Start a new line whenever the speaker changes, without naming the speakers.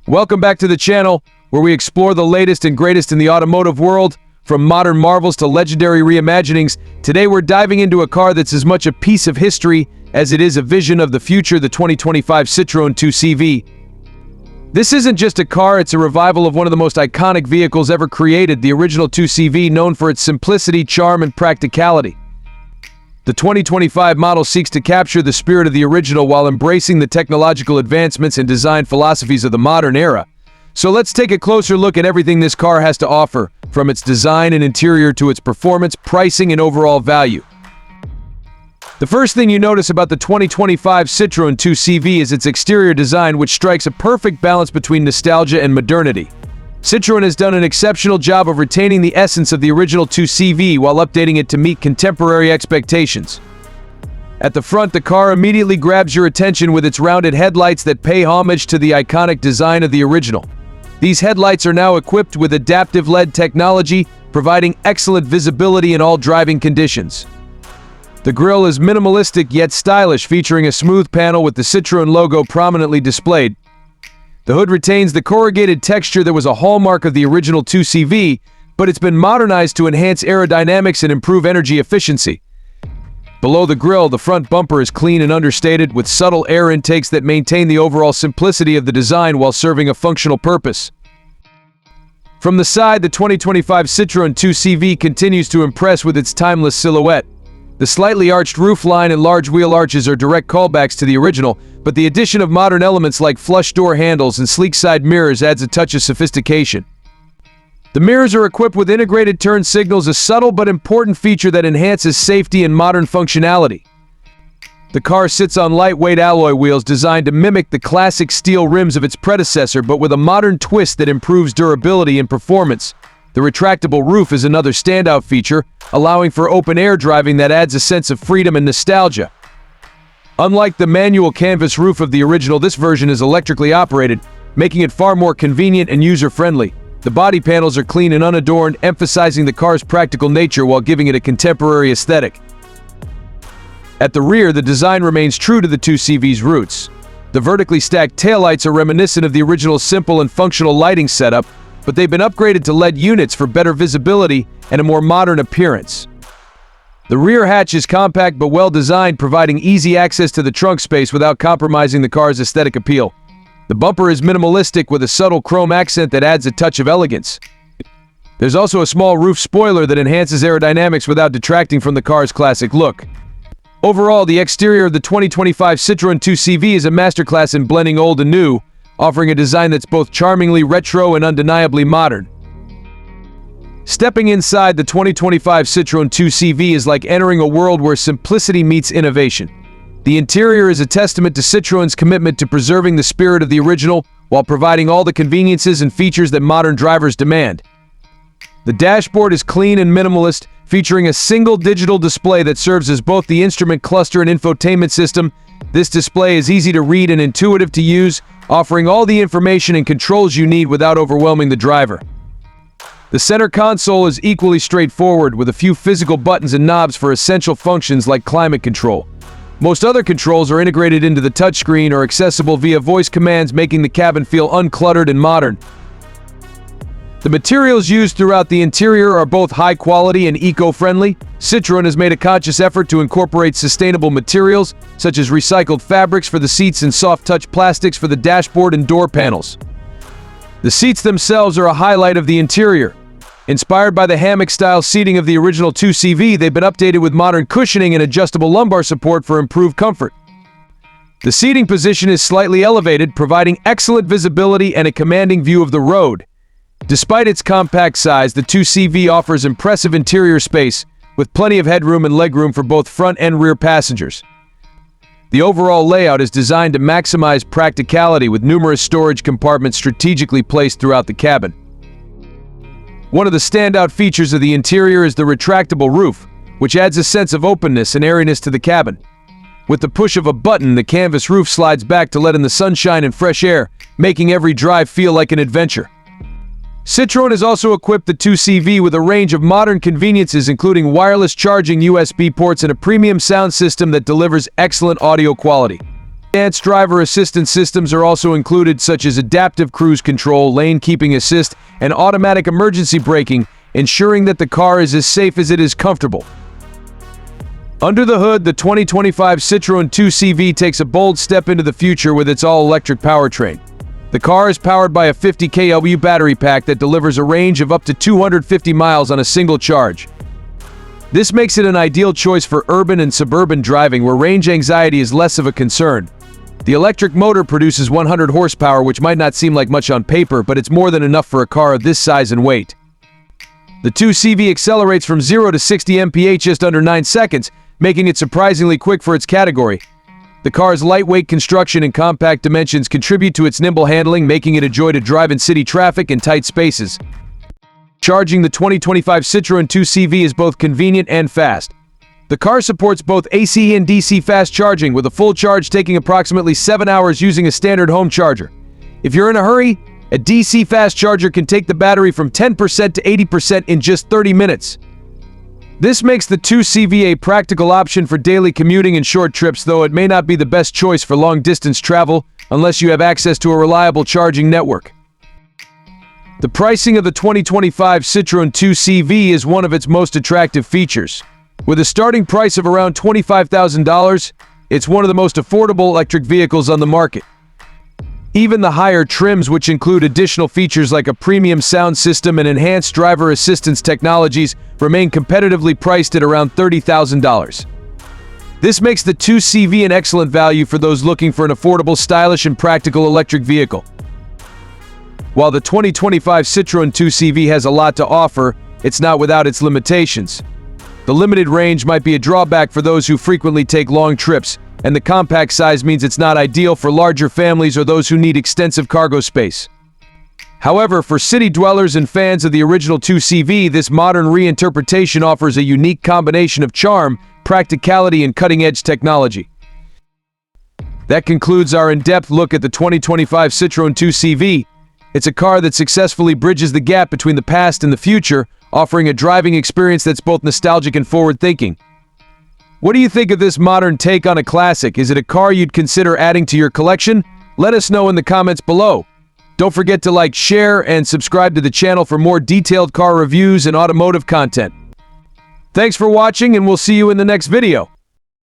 Welcome back to the channel, where we explore the latest and greatest in the automotive world, from modern marvels to legendary reimaginings. Today we're diving into a car that's as much a piece of history as it is a vision of the future, the 2025 Citroen 2CV. This isn't just a car, it's a revival of one of the most iconic vehicles ever created, the original 2CV, known for its simplicity, charm, and practicality. The 2025 model seeks to capture the spirit of the original while embracing the technological advancements and design philosophies of the modern era. So let's take a closer look at everything this car has to offer, from its design and interior to its performance, pricing, and overall value. The first thing you notice about the 2025 Citroen 2CV is its exterior design, which strikes a perfect balance between nostalgia and modernity. Citroen has done an exceptional job of retaining the essence of the original 2CV while updating it to meet contemporary expectations. At the front, the car immediately grabs your attention with its rounded headlights that pay homage to the iconic design of the original. These headlights are now equipped with adaptive LED technology, providing excellent visibility in all driving conditions. The grille is minimalistic yet stylish, featuring a smooth panel with the Citroen logo prominently displayed. The hood retains the corrugated texture that was a hallmark of the original 2CV, but it's been modernized to enhance aerodynamics and improve energy efficiency. Below the grille, the front bumper is clean and understated, with subtle air intakes that maintain the overall simplicity of the design while serving a functional purpose. From the side, the 2025 Citroen 2CV continues to impress with its timeless silhouette. The slightly arched roofline and large wheel arches are direct callbacks to the original, but the addition of modern elements like flush door handles and sleek side mirrors adds a touch of sophistication. The mirrors are equipped with integrated turn signals, a subtle but important feature that enhances safety and modern functionality. The car sits on lightweight alloy wheels designed to mimic the classic steel rims of its predecessor, but with a modern twist that improves durability and performance. The retractable roof is another standout feature, allowing for open-air driving that adds a sense of freedom and nostalgia. Unlike the manual canvas roof of the original, this version is electrically operated, making it far more convenient and user-friendly. The body panels are clean and unadorned, emphasizing the car's practical nature while giving it a contemporary aesthetic. At the rear, the design remains true to the 2CV's roots. The vertically stacked taillights are reminiscent of the original simple and functional lighting setup, but they've been upgraded to LED units for better visibility and a more modern appearance. The rear hatch is compact but well-designed, providing easy access to the trunk space without compromising the car's aesthetic appeal. The bumper is minimalistic with a subtle chrome accent that adds a touch of elegance. There's also a small roof spoiler that enhances aerodynamics without detracting from the car's classic look. Overall, the exterior of the 2025 Citroen 2CV is a masterclass in blending old and new, offering a design that's both charmingly retro and undeniably modern. Stepping inside the 2025 Citroen 2CV is like entering a world where simplicity meets innovation. The interior is a testament to Citroen's commitment to preserving the spirit of the original while providing all the conveniences and features that modern drivers demand. The dashboard is clean and minimalist, featuring a single digital display that serves as both the instrument cluster and infotainment system. This display is easy to read and intuitive to use, offering all the information and controls you need without overwhelming the driver. The center console is equally straightforward, with a few physical buttons and knobs for essential functions like climate control. Most other controls are integrated into the touchscreen or accessible via voice commands, making the cabin feel uncluttered and modern. The materials used throughout the interior are both high quality and eco-friendly. Citroen has made a conscious effort to incorporate sustainable materials, such as recycled fabrics for the seats and soft-touch plastics for the dashboard and door panels. The seats themselves are a highlight of the interior. Inspired by the hammock-style seating of the original 2CV, they've been updated with modern cushioning and adjustable lumbar support for improved comfort. The seating position is slightly elevated, providing excellent visibility and a commanding view of the road. Despite its compact size, the 2CV offers impressive interior space, with plenty of headroom and legroom for both front and rear passengers. The overall layout is designed to maximize practicality, with numerous storage compartments strategically placed throughout the cabin. One of the standout features of the interior is the retractable roof, which adds a sense of openness and airiness to the cabin. With the push of a button, the canvas roof slides back to let in the sunshine and fresh air, making every drive feel like an adventure. Citroen has also equipped the 2CV with a range of modern conveniences, including wireless charging, USB ports, and a premium sound system that delivers excellent audio quality. Advanced driver assistance systems are also included, such as adaptive cruise control, lane keeping assist, and automatic emergency braking, ensuring that the car is as safe as it is comfortable. Under the hood, the 2025 Citroen 2CV takes a bold step into the future with its all-electric powertrain. The car is powered by a 50 kW battery pack that delivers a range of up to 250 miles on a single charge. This makes it an ideal choice for urban and suburban driving where range anxiety is less of a concern. The electric motor produces 100 horsepower, which might not seem like much on paper, but it's more than enough for a car of this size and weight. The 2CV accelerates from 0 to 60 mph just under 9 seconds, making it surprisingly quick for its category. The car's lightweight construction and compact dimensions contribute to its nimble handling, making it a joy to drive in city traffic and tight spaces. Charging the 2025 Citroen 2CV is both convenient and fast. The car supports both AC and DC fast charging, with a full charge taking approximately 7 hours using a standard home charger. If you're in a hurry, a DC fast charger can take the battery from 10% to 80% in just 30 minutes. This makes the 2CV a practical option for daily commuting and short trips, though it may not be the best choice for long-distance travel unless you have access to a reliable charging network. The pricing of the 2025 Citroen 2CV is one of its most attractive features. With a starting price of around $25,000, it's one of the most affordable electric vehicles on the market. Even the higher trims, which include additional features like a premium sound system and enhanced driver assistance technologies, remain competitively priced at around $30,000. This makes the 2CV an excellent value for those looking for an affordable, stylish, and practical electric vehicle. While the 2025 Citroen 2CV has a lot to offer, it's not without its limitations. The limited range might be a drawback for those who frequently take long trips, and the compact size means it's not ideal for larger families or those who need extensive cargo space. However, for city dwellers and fans of the original 2CV, this modern reinterpretation offers a unique combination of charm, practicality, and cutting-edge technology. That concludes our in-depth look at the 2025 Citroen 2CV. It's a car that successfully bridges the gap between the past and the future, offering a driving experience that's both nostalgic and forward-thinking. What do you think of this modern take on a classic? Is it a car you'd consider adding to your collection? Let us know in the comments below. Don't forget to like, share, and subscribe to the channel for more detailed car reviews and automotive content. Thanks for watching, and we'll see you in the next video.